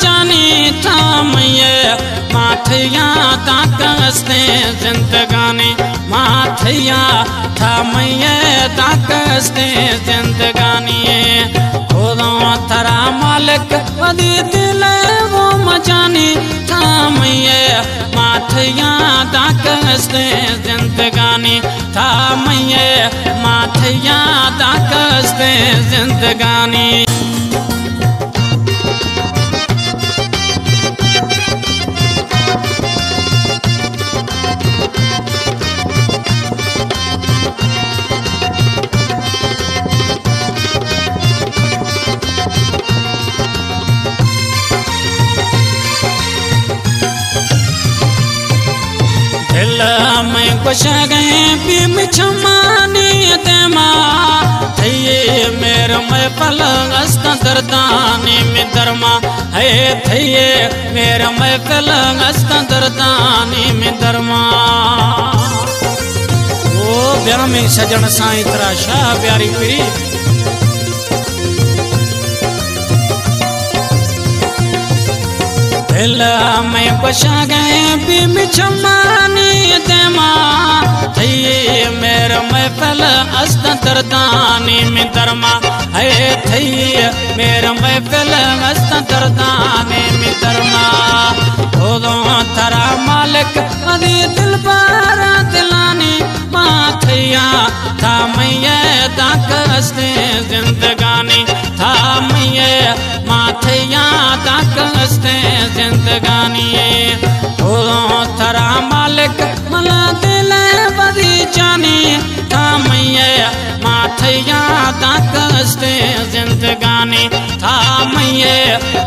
जानी थामये माथया ताकस्ते जिंदगानी माथया थामये ताकस्ते जिंदगानी खुदा तरा मालिक वदी दिल वो मजानी थामये माथया ताकस्ते जिंदगानी थामये माथया ताकस्ते जिंदगानी दिल में कुछ गए बीम छमानी तेमा थये मेरे में पलंग दरदानी में दरमा है थये मेरे में पलंग दरदानी में दरमा ओ ब्याह में सजन साईं तरा शाह प्यारी पीरी दिल में बसा गए बीम छमानी तेमा थये मेरे महफल दरदानी में दरमा है थये मेरे महफल दरदानी में दरमा खुदा तरा मालिक अदी दिल पर दिलानी माथया थामये ताकस्ते जिंदगानी थामये माथया ताकस्ते जिंदगानी खुदा तरा मालिक मला दिल बदी जानी थामये माथया ताकस्ते जिंदगानी थामये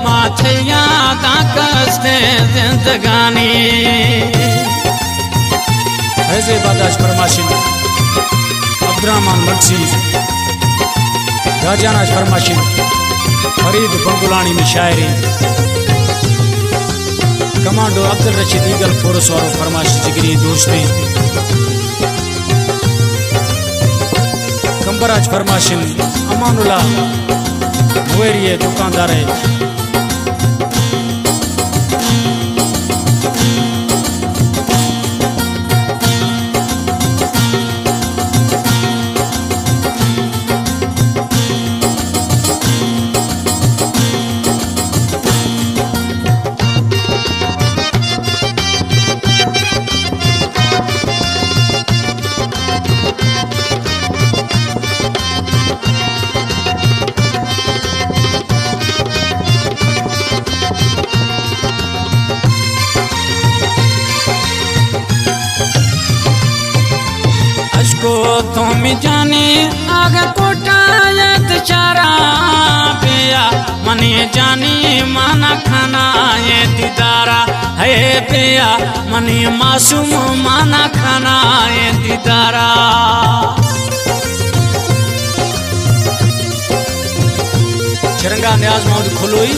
माथया ताकस्ते जिंदगानी ऐसे बादाश फरमाशिन अब्दुर्रहमान मक्सी राजानाश फरमाशिन फरीद बंगुलानी में शायरी commando Abdul Rashid eagle force और फरमाश जिगरी दोस्ती कंबराज फरमाशिन अमानुल्ला मुवेरिये दुकानदार है को तुम जाने आगे कोटायत चारा पिया मनी जानी माना खाना ये दीदारा है पिया मनी मासूम माना खाना ये दीदारा चिरंगा न्याज मौज खुलोई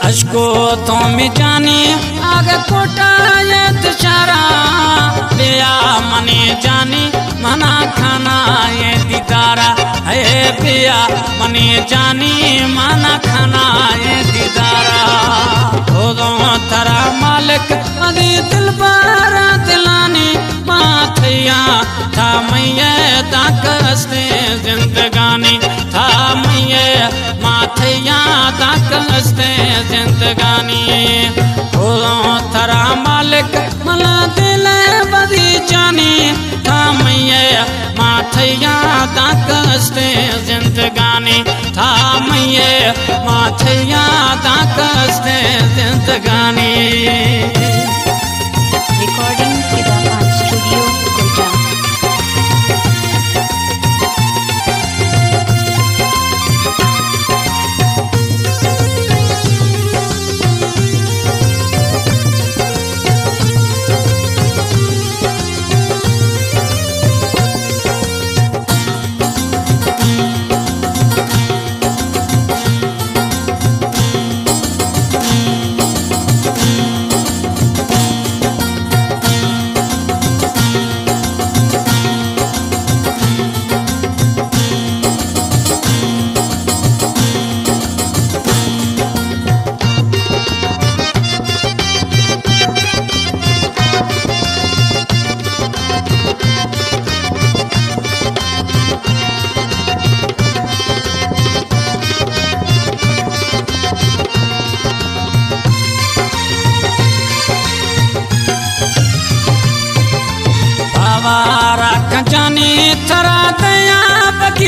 अशको तुम जानी आगे कोटायत चारा पिया मनी जानी मना खाना ये दीदारा है पिया मनी जानी मना खाना ये दीदारा खुदा तरा मालिक अदी दिल पर दिलानी माथया थामये ताकस्ते जिंदगानी थामये माथया ताकस्ते जिंदगानी खुदा तरा मालिक मला दिल बदी जानी थामये माथया ताकस्ते जिंदगानी थामये माथया ताकस्ते जिंदगानी रिकॉर्डिंग फिदाखान स्टूडियो गुलजार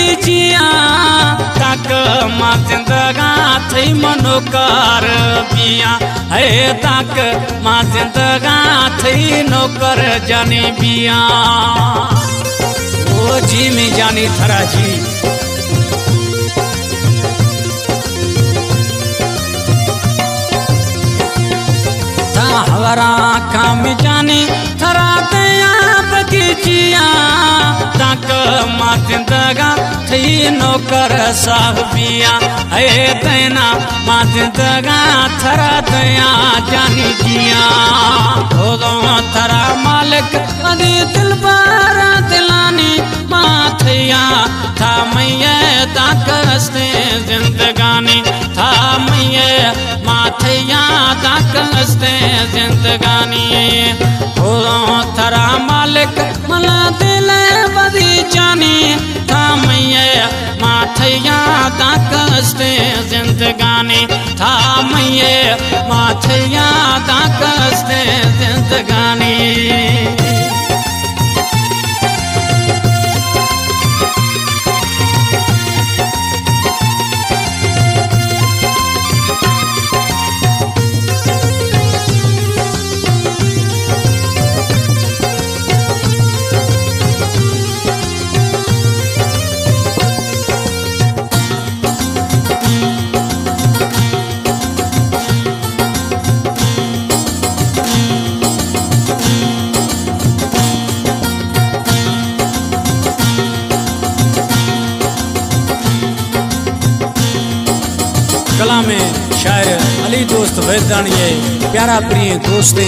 बगीचिया तक माँ जिंदगा थई मनोकर बिया है तक माँ जिंदगा थई नौकर जाने बिया ओ जी में जानी थरा जी हवरा काम जाने थरा दया बगीचिया तक माँ जिंदगा थई नौकर साहबिया है दैना माँ जिंदगा थरा दया जानी जिया हो थरा मालिक अदी दिल बारा दिलानी माँ थैया था मैया ताकस्ते जिंदगानी था मैया माँ थैया ताकस्ते जिंदगानी हो थरा मालिक मला दिल बदी जानी था मैया माँ थैया ताकस्ते जिंदगानी था मैया माँ थैया ताकस्ते जिंदगानी कला में शायर अली दोस्त वैदानिये प्यारा प्रिय दोस्ते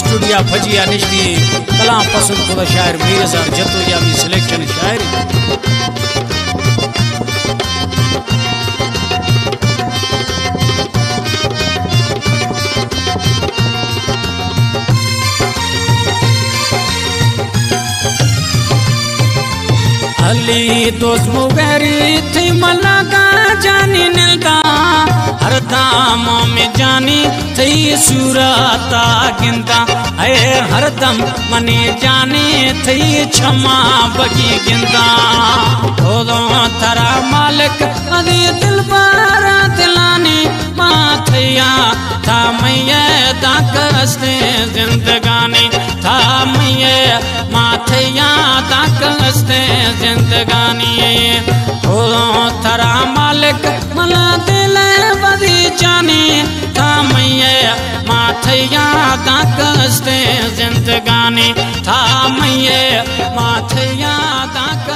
स्टूडियो फजिया निश्ती कला पसंद खुदा शायर मीरजार जतोया भी सिलेक्शन शायर अली दोस्त मुगरी थी मलगा जानी निलदा हर दाम में जानी थी सूरता गिंदा है हर दम मने जाने थी क्षमा बगी गिंदा हो थरा मालिक अदी दिल बारा दिलानी माँ थैया था मैया ताकस्ते जिंदगानी था मैया माँ थैया ताकस्ते जिंदगानी हो थरा मालिक मला दिल बदी जानी था मैया माँ थैया ताकस्ते जिंदगानी था मैया माँ थैया ताक